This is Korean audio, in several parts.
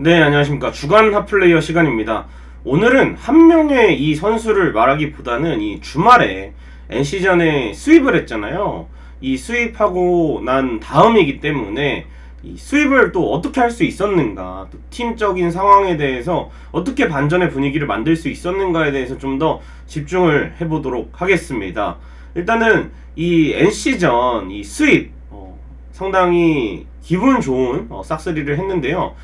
네, 안녕하십니까. 주간 핫플레이어 시간입니다. 오늘은 한 명의 이 선수를 말하기보다는 이 주말에 NC전에 수입을 했잖아요. 이 수입하고 난 다음이기 때문에 이 수입을 또 어떻게 할 수 있었는가, 또 팀적인 상황에 대해서 어떻게 반전의 분위기를 만들 수 있었는가에 대해서 좀 더 집중을 해보도록 하겠습니다. 일단은 이 NC전 이 수입 상당히 기분 좋은 싹쓸이를 했는데요.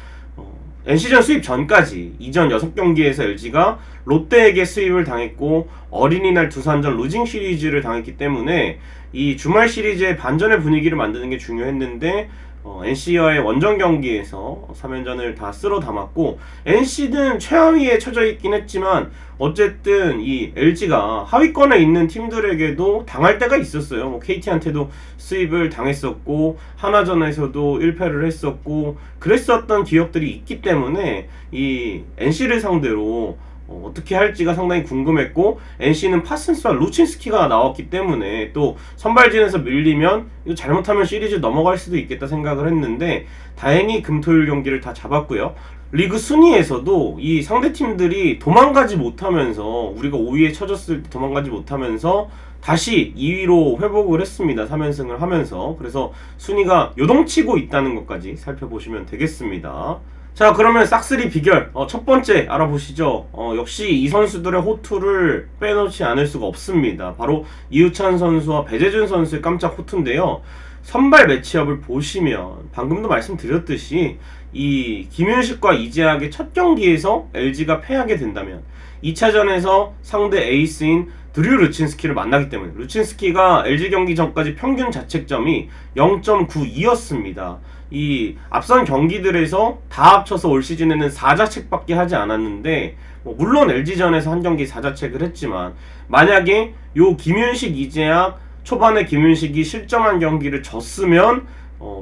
NC전 수입 전까지 이전 6경기에서 LG가 롯데에게 수입을 당했고 어린이날 두산전 루징 시리즈를 당했기 때문에 이 주말 시리즈의 반전의 분위기를 만드는 게 중요했는데 NC와의 원정 경기에서 3연전을 다 쓸어 담았고 NC는 최하위에 처져 있긴 했지만 어쨌든 이 LG가 하위권에 있는 팀들에게도 당할 때가 있었어요. 뭐 KT한테도 수입을 당했었고 하나전에서도 1패를 했었고 그랬었던 기억들이 있기 때문에 이 NC를 상대로 어떻게 할지가 상당히 궁금했고 NC는 파슨스와 루친스키가 나왔기 때문에 또 선발진에서 밀리면 이거 잘못하면 시리즈 넘어갈 수도 있겠다 생각을 했는데 다행히 금토일 경기를 다 잡았고요. 리그 순위에서도 이 상대팀들이 도망가지 못하면서 우리가 5위에 처졌을 때 도망가지 못하면서 다시 2위로 회복을 했습니다. 3연승을 하면서. 그래서 순위가 요동치고 있다는 것까지 살펴보시면 되겠습니다. 자, 그러면 싹쓸이 비결 첫 번째 알아보시죠. 역시 이 선수들의 호투를 빼놓지 않을 수가 없습니다. 바로 이우찬 선수와 배재준 선수의 깜짝 호투인데요. 선발 매치업을 보시면 방금도 말씀드렸듯이 이 김윤식과 이재학의 첫 경기에서 LG가 패하게 된다면 2차전에서 상대 에이스인 드류 루친스키를 만나기 때문에 루친스키가 LG 경기 전까지 평균 자책점이 0.92였습니다. 이 앞선 경기들에서 다 합쳐서 올 시즌에는 4자책밖에 하지 않았는데 물론 LG전에서 한 경기 4자책을 했지만 만약에 요 김윤식 이재학 초반에 김윤식이 실점한 경기를 졌으면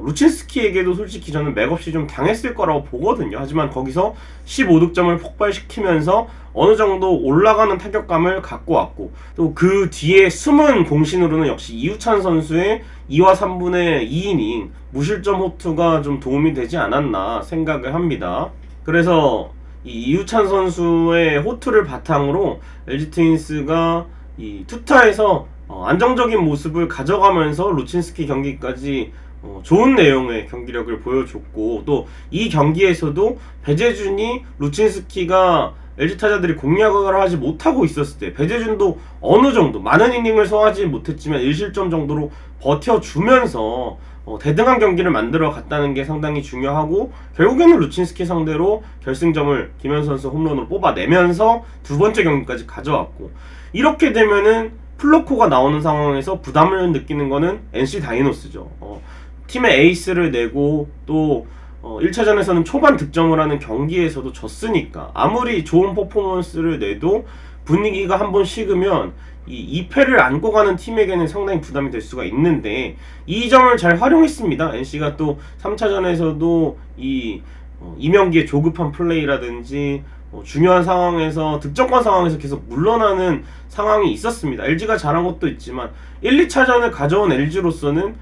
루친스키에게도 솔직히 저는 맥없이 좀 당했을 거라고 보거든요. 하지만 거기서 15득점을 폭발시키면서 어느 정도 올라가는 타격감을 갖고 왔고 또 그 뒤에 숨은 공신으로는 역시 이우찬 선수의 2와 3분의 2이닝 무실점 호투가 좀 도움이 되지 않았나 생각을 합니다. 그래서 이 이우찬 선수의 호투를 바탕으로 LG 트윈스가 이 투타에서 안정적인 모습을 가져가면서 루친스키 경기까지 좋은 내용의 경기력을 보여줬고 또 이 경기에서도 배재준이 루친스키가 LG 타자들이 공략을 하지 못하고 있었을 때 배재준도 어느 정도 많은 이닝을 소화하지 못했지만 1실점 정도로 버텨주면서 대등한 경기를 만들어 갔다는 게 상당히 중요하고 결국에는 루친스키 상대로 결승점을 김현 선수 홈런으로 뽑아내면서 두 번째 경기까지 가져왔고 이렇게 되면은 플로코가 나오는 상황에서 부담을 느끼는 거는 NC 다이노스죠. 팀의 에이스를 내고 또 1차전에서는 초반 득점을 하는 경기에서도 졌으니까 아무리 좋은 퍼포먼스를 내도 분위기가 한번 식으면 이 2패를 안고 가는 팀에게는 상당히 부담이 될 수가 있는데 이 점을 잘 활용했습니다. NC가 또 3차전에서도 이 이명기의 조급한 플레이라든지 중요한 상황에서 득점권 상황에서 계속 물러나는 상황이 있었습니다. LG가 잘한 것도 있지만 1, 2차전을 가져온 LG로서는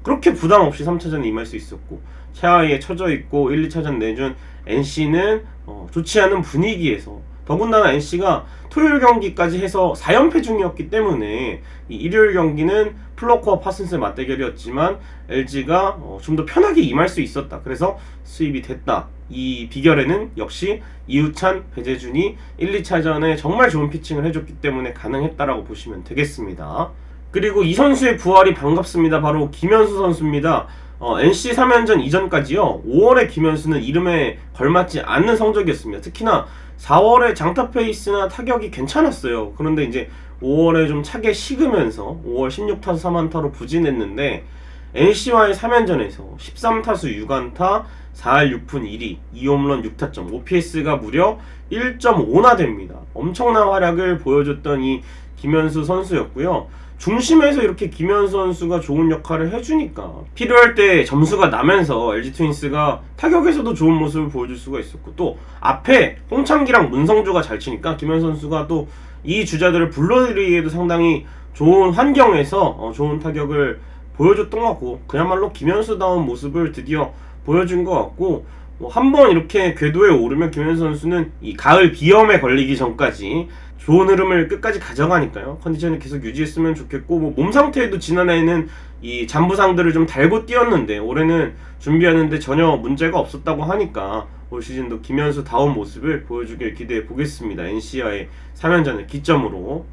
그렇게 부담 없이 3차전에 임할 수 있었고 최하위에 처져 있고 1, 2차전 내준 NC는 좋지 않은 분위기에서 더군다나 NC가 토요일 경기까지 해서 4연패 중이었기 때문에 이 일요일 경기는 플로코와 파슨스의 맞대결이었지만 LG가 좀 더 편하게 임할 수 있었다. 그래서 수입이 됐다. 이 비결에는 역시 이우찬, 배재준이 1, 2차전에 정말 좋은 피칭을 해줬기 때문에 가능했다라고 보시면 되겠습니다. 그리고 이 선수의 부활이 반갑습니다. 바로 김현수 선수입니다. NC 3연전 이전까지요 5월에 김현수는 이름에 걸맞지 않는 성적이었습니다. 특히나 4월에 장타 페이스나 타격이 괜찮았어요. 그런데 이제 5월에 좀 차게 식으면서 5월 16타수 3안타로 부진했는데 NC와의 3연전에서 13타수 6안타 4할 6푼 1리 2홈런 6타점 OPS가 무려 1.5나 됩니다. 엄청난 활약을 보여줬던 이 김현수 선수였고요. 중심에서 이렇게 김현수 선수가 좋은 역할을 해주니까 필요할 때 점수가 나면서 LG 트윈스가 타격에서도 좋은 모습을 보여줄 수가 있었고 또 앞에 홍창기랑 문성주가 잘 치니까 김현수 선수가 또 이 주자들을 불러들이기에도 상당히 좋은 환경에서 좋은 타격을 보여줬던 것 같고 그야말로 김현수다운 모습을 드디어 보여준 것 같고 한번 이렇게 궤도에 오르면 김현수 선수는 이 가을 비염에 걸리기 전까지 좋은 흐름을 끝까지 가져가니까요. 컨디션을 계속 유지했으면 좋겠고, 몸 상태에도 지난해에는 이 잔부상들을 좀 달고 뛰었는데 올해는 준비하는데 전혀 문제가 없었다고 하니까 올 시즌도 김현수 다운 모습을 보여주길 기대해 보겠습니다. NC와의 3연전을 기점으로.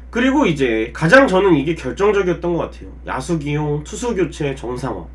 그리고 이제 가장 저는 이게 결정적이었던 것 같아요. 야수 기용, 투수 교체 정상화.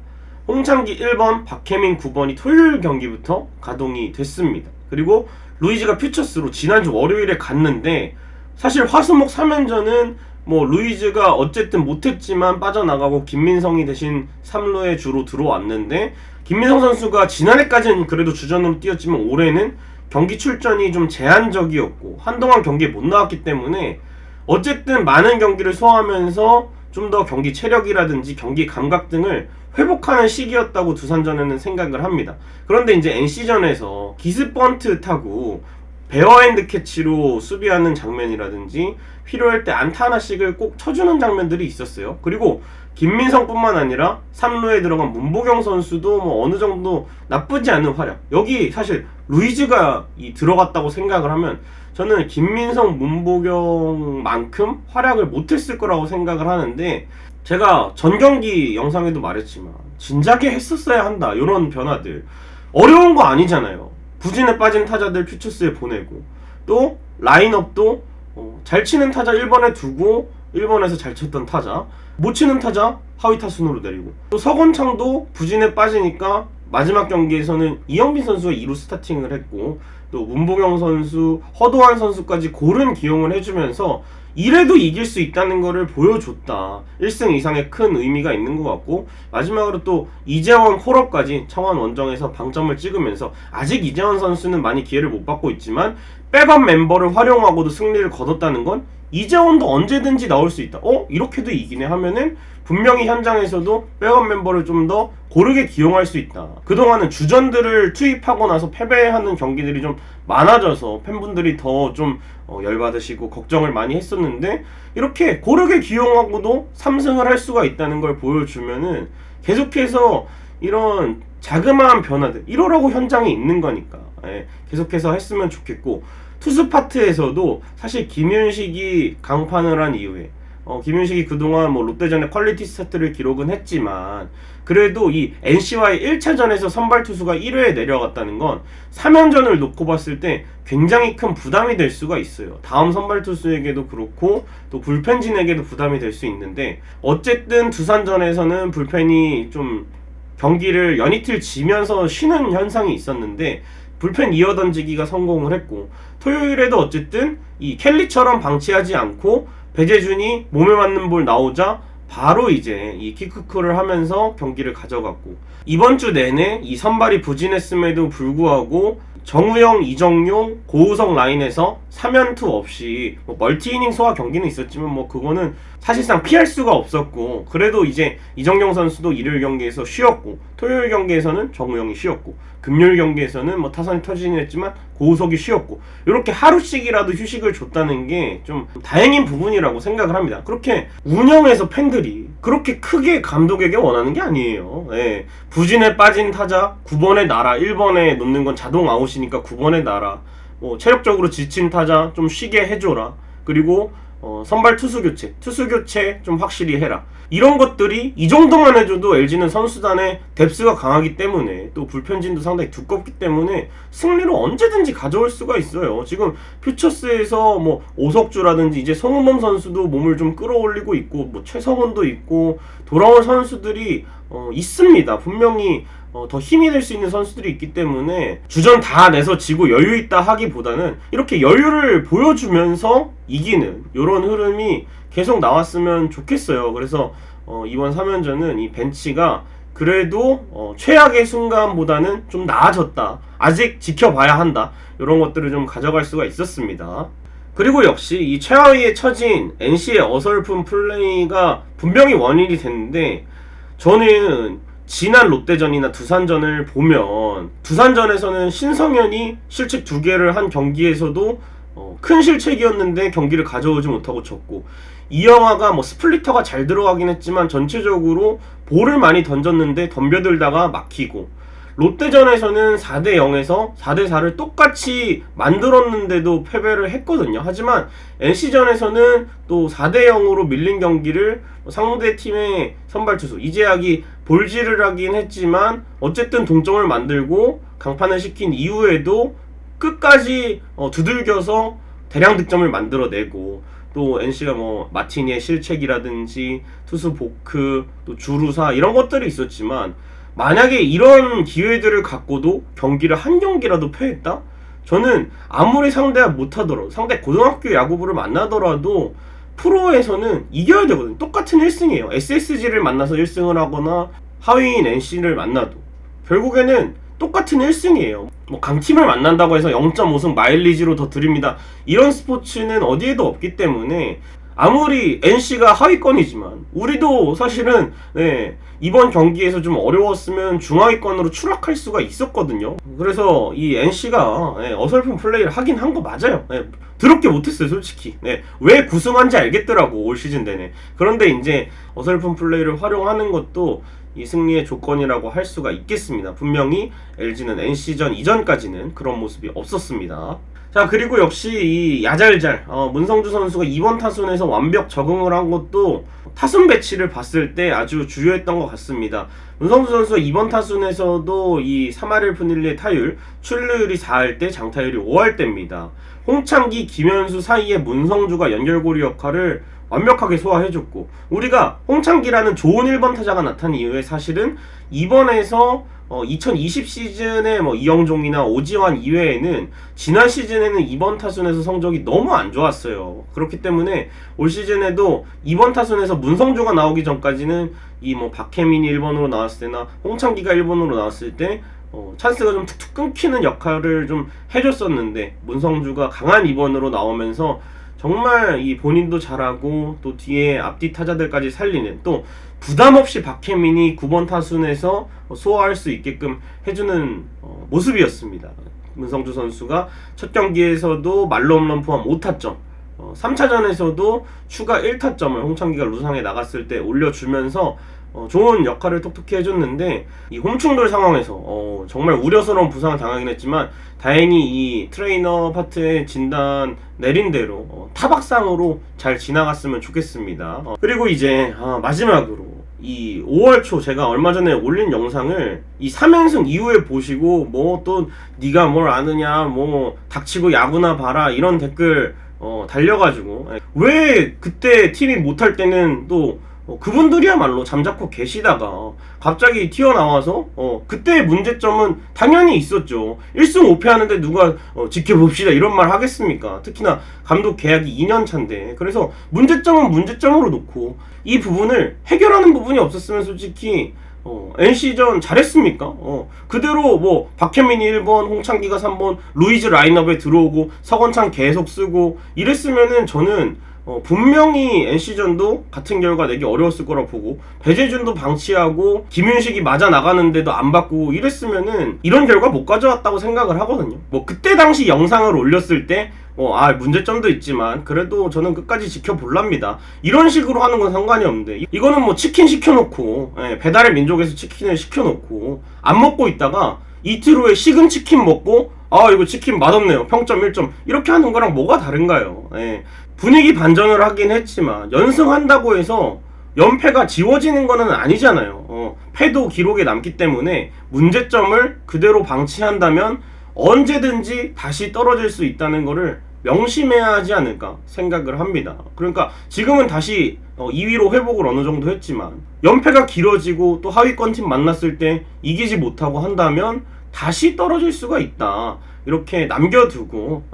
홍창기 1번, 박혜민 9번이 토요일 경기부터 가동이 됐습니다. 그리고 루이즈가 퓨처스로 지난주 월요일에 갔는데, 사실 화수목 3연전은 루이즈가 어쨌든 못했지만 빠져나가고 김민성이 대신 3루에 주로 들어왔는데, 김민성 선수가 지난해까지는 그래도 주전으로 뛰었지만 올해는 경기 출전이 좀 제한적이었고 한동안 경기에 못 나왔기 때문에 어쨌든 많은 경기를 소화하면서 좀 더 경기 체력이라든지 경기 감각 등을 회복하는 시기였다고 두산전에는 생각을 합니다. 그런데 이제 NC전에서 기습 번트 타고 베어핸드 캐치로 수비하는 장면이라든지 필요할 때 안타 하나씩을 꼭 쳐주는 장면들이 있었어요. 그리고 김민성뿐만 아니라 3루에 들어간 문보경 선수도 어느 정도 나쁘지 않은 활약. 여기 사실 루이즈가 들어갔다고 생각을 하면 저는 김민성, 문보경만큼 활약을 못했을 거라고 생각을 하는데, 제가 전경기 영상에도 말했지만 진작에 했었어야 한다. 이런 변화들 어려운 거 아니잖아요. 부진에 빠진 타자들 퓨처스에 보내고, 또 라인업도 잘 치는 타자 1번에 두고 1번에서 잘 쳤던 타자, 못 치는 타자 하위 타순으로 내리고, 또 서건창도 부진에 빠지니까 마지막 경기에서는 이영빈 선수가 2루 스타팅을 했고, 또 문보경 선수, 허도한 선수까지 고른 기용을 해주면서 이래도 이길 수 있다는 거를 보여줬다. 1승 이상의 큰 의미가 있는 것 같고, 마지막으로 또 이재원 콜업까지 청원 원정에서 방점을 찍으면서, 아직 이재원 선수는 많이 기회를 못 받고 있지만 백업 멤버를 활용하고도 승리를 거뒀다는 건 이재원도 언제든지 나올 수 있다. 이렇게도 이기네 하면은 분명히 현장에서도 백업 멤버를 좀 더 고르게 기용할 수 있다. 그동안은 주전들을 투입하고 나서 패배하는 경기들이 좀 많아져서 팬분들이 더 좀 열받으시고 걱정을 많이 했었는데, 이렇게 고르게 기용하고도 3승을 할 수가 있다는 걸 보여주면은 계속해서 이런 자그마한 변화들, 이러라고 현장에 있는 거니까 계속해서 했으면 좋겠고, 투수 파트에서도 사실 김윤식이 강판을 한 이후에 김윤식이 그동안 롯데전에 퀄리티 스타트를 기록은 했지만, 그래도 이 NC와의 1차전에서 선발 투수가 1회에 내려갔다는 건 3연전을 놓고 봤을 때 굉장히 큰 부담이 될 수가 있어요. 다음 선발 투수에게도 그렇고 또 불펜진에게도 부담이 될 수 있는데, 어쨌든 두산전에서는 불펜이 좀 경기를 연이틀 지면서 쉬는 현상이 있었는데 불펜 이어던지기가 성공을 했고, 토요일에도 어쨌든 이 켈리처럼 방치하지 않고 배재준이 몸에 맞는 볼 나오자 바로 이제 이 키크크를 하면서 경기를 가져갔고, 이번 주 내내 이 선발이 부진했음에도 불구하고 정우영, 이정용, 고우석 라인에서 3연투 없이 멀티이닝 소화 경기는 있었지만 그거는 사실상 피할 수가 없었고, 그래도 이제 이정용 선수도 일요일 경기에서 쉬었고, 토요일 경기에서는 정우영이 쉬었고, 금요일 경기에서는 타선이 터지긴 했지만 고우석이 쉬었고, 이렇게 하루씩이라도 휴식을 줬다는 게 좀 다행인 부분이라고 생각을 합니다. 그렇게 운영에서 팬들이 그렇게 크게 감독에게 원하는 게 아니에요. 부진에 빠진 타자 9번에 놔라, 1번에 놓는 건 자동 아웃이니까 9번에 놔라, 체력적으로 지친 타자 좀 쉬게 해줘라, 그리고 선발 투수 교체 좀 확실히 해라. 이런 것들이 이 정도만 해줘도 LG는 선수단의 뎁스가 강하기 때문에, 또 불펜진도 상당히 두껍기 때문에 승리를 언제든지 가져올 수가 있어요. 지금 퓨처스에서 오석주라든지 이제 송은범 선수도 몸을 좀 끌어올리고 있고, 최성훈도 있고, 돌아올 선수들이 있습니다. 분명히 더 힘이 될 수 있는 선수들이 있기 때문에 주전 다 내서 지고 여유있다 하기보다는 이렇게 여유를 보여주면서 이기는 이런 흐름이 계속 나왔으면 좋겠어요. 그래서 이번 3연전은 이 벤치가 그래도 최악의 순간보다는 좀 나아졌다, 아직 지켜봐야 한다, 이런 것들을 좀 가져갈 수가 있었습니다. 그리고 역시 이 최하위에 처진 NC의 어설픈 플레이가 분명히 원인이 됐는데, 저는 지난 롯데전이나 두산전을 보면 두산전에서는 신성현이 실책 2개를 한 경기에서도 큰 실책이었는데 경기를 가져오지 못하고 졌고, 이영하가 스플리터가 잘 들어가긴 했지만 전체적으로 볼을 많이 던졌는데 덤벼들다가 막히고, 롯데전에서는 4대0에서 4대4를 똑같이 만들었는데도 패배를 했거든요. 하지만 NC전에서는 또 4대0으로 밀린 경기를 상대 팀의 선발 투수 이재학이 볼질을 하긴 했지만 어쨌든 동점을 만들고 강판을 시킨 이후에도 끝까지 두들겨서 대량 득점을 만들어내고, 또 NC가 뭐 마티니의 실책이라든지 투수 보크, 또 주루사 이런 것들이 있었지만 만약에 이런 기회들을 갖고도 경기를 한 경기라도 패했다? 저는 아무리 상대가 못하더라도, 상대 고등학교 야구부를 만나더라도 프로에서는 이겨야 되거든요. 똑같은 1승이에요. SSG를 만나서 1승을 하거나 하위인 NC를 만나도 결국에는 똑같은 1승이에요. 뭐 강팀을 만난다고 해서 0.5승 마일리지로 더 드립니다, 이런 스포츠는 어디에도 없기 때문에 아무리 NC가 하위권이지만 우리도 사실은 이번 경기에서 좀 어려웠으면 중하위권으로 추락할 수가 있었거든요. 그래서 이 NC가 어설픈 플레이를 하긴 한 거 맞아요. 더럽게 못했어요, 솔직히. 왜 구승한지 알겠더라고, 올 시즌 내내. 그런데 이제 어설픈 플레이를 활용하는 것도 이 승리의 조건이라고 할 수가 있겠습니다. 분명히 LG는 NC전 이전까지는 그런 모습이 없었습니다. 자, 그리고 역시 이 야잘잘 문성주 선수가 이번 타순에서 완벽 적응을 한 것도 타순 배치를 봤을 때 아주 주요했던 것 같습니다. 문성주 선수가 이번 타순에서도 이 3할 1푼 1리의 타율, 출루율이 4할 때, 장타율이 5할 때입니다. 홍창기, 김현수 사이에 문성주가 연결고리 역할을 완벽하게 소화해줬고, 우리가 홍창기라는 좋은 1번 타자가 나타난 이후에 사실은 이번에서 2020 시즌에 뭐 이영종이나 오지환 이외에는 지난 시즌에는 이번 타순에서 성적이 너무 안 좋았어요. 그렇기 때문에 올 시즌에도 이번 타순에서 문성주가 나오기 전까지는 이 뭐 박혜민이 1번으로 나왔을 때나 홍창기가 1번으로 나왔을 때 찬스가 좀 툭툭 끊기는 역할을 좀 해줬었는데, 문성주가 강한 2번으로 나오면서 정말 이 본인도 잘하고 또 뒤에 앞뒤 타자들까지 살리는, 또 부담없이 박혜민이 9번 타순에서 소화할 수 있게끔 해주는 모습이었습니다. 문성주 선수가 첫 경기에서도 말로 홈런 포함 5타점, 3차전에서도 추가 1타점을 홍창기가 루상에 나갔을 때 올려주면서 좋은 역할을 톡톡히 해줬는데, 이 홈충돌 상황에서 정말 우려스러운 부상을 당하긴 했지만 다행히 이 트레이너 파트의 진단 내린 대로 타박상으로 잘 지나갔으면 좋겠습니다. 그리고 이제 마지막으로 이 5월 초 제가 얼마 전에 올린 영상을 이 3연승 이후에 보시고 뭐 또 네가 뭘 아느냐, 뭐 닥치고 야구나 봐라 이런 댓글 달려가지고, 왜 그때 팀이 못할 때는 또 그분들이야말로 잠자코 계시다가 갑자기 튀어나와서 그때의 문제점은 당연히 있었죠. 1승 5패 하는데 누가 지켜봅시다 이런 말 하겠습니까? 특히나 감독 계약이 2년 차인데. 그래서 문제점은 문제점으로 놓고 이 부분을 해결하는 부분이 없었으면 솔직히 NC전 잘했습니까? 그대로 뭐 박혜민이 1번, 홍창기가 3번, 루이즈 라인업에 들어오고 서건창 계속 쓰고 이랬으면은 저는 분명히 NC전도 같은 결과 내기 어려웠을 거라 보고, 배재준도 방치하고 김윤식이 맞아 나가는데도 안 바꾸고 이랬으면은 이런 결과 못 가져왔다고 생각을 하거든요. 뭐 그때 당시 영상을 올렸을 때 문제점도 있지만 그래도 저는 끝까지 지켜볼랍니다, 이런 식으로 하는 건 상관이 없는데, 이거는 뭐 치킨 시켜놓고 배달의 민족에서 치킨을 시켜놓고 안 먹고 있다가 이틀 후에 식은 치킨 먹고 이거 치킨 맛없네요, 평점 1점, 이렇게 하는 거랑 뭐가 다른가요? 분위기 반전을 하긴 했지만 연승한다고 해서 연패가 지워지는 거는 아니잖아요. 패도 기록에 남기 때문에 문제점을 그대로 방치한다면 언제든지 다시 떨어질 수 있다는 거를 명심해야 하지 않을까 생각을 합니다. 그러니까 지금은 다시 2위로 회복을 어느 정도 했지만 연패가 길어지고 또 하위권 팀 만났을 때 이기지 못하고 한다면 다시 떨어질 수가 있다, 이렇게 남겨두고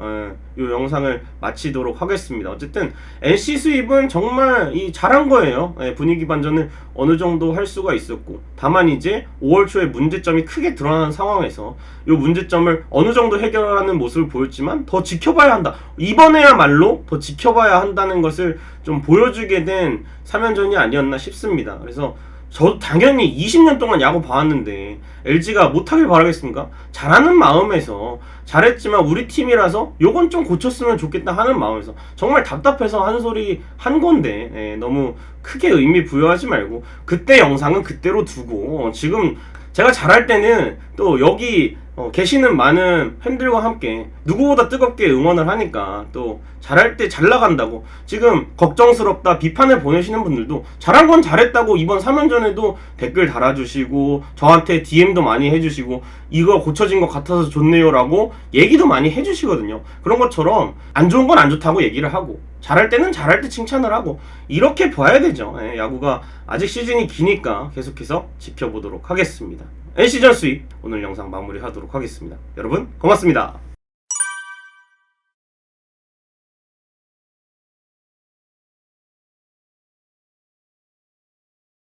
이 영상을 마치도록 하겠습니다. 어쨌든 NC 수입은 정말 잘한 거예요. 분위기 반전을 어느 정도 할 수가 있었고, 다만 이제 5월 초에 문제점이 크게 드러나는 상황에서 이 문제점을 어느 정도 해결하는 모습을 보였지만 더 지켜봐야 한다, 이번에야말로 더 지켜봐야 한다는 것을 좀 보여주게 된 3연전이 아니었나 싶습니다. 그래서 저 당연히 20년 동안 야구 봐왔는데 LG가 못하길 바라겠습니까? 잘하는 마음에서, 잘했지만 우리 팀이라서 요건 좀 고쳤으면 좋겠다 하는 마음에서 정말 답답해서 한 소리 한 건데, 너무 크게 의미 부여하지 말고 그때 영상은 그때로 두고 지금 제가 잘할 때는 또 여기 계시는 많은 팬들과 함께 누구보다 뜨겁게 응원을 하니까 또 잘할 때 잘 나간다고, 지금 걱정스럽다 비판을 보내시는 분들도 잘한 건 잘했다고 이번 3연전에도 댓글 달아주시고 저한테 DM도 많이 해주시고 이거 고쳐진 것 같아서 좋네요 라고 얘기도 많이 해주시거든요. 그런 것처럼 안 좋은 건 안 좋다고 얘기를 하고 잘할 때는 잘할 때 칭찬을 하고 이렇게 봐야 되죠. 야구가 아직 시즌이 기니까 계속해서 지켜보도록 하겠습니다. NC전 수입 오늘 영상 마무리하도록 하겠습니다. 여러분 고맙습니다.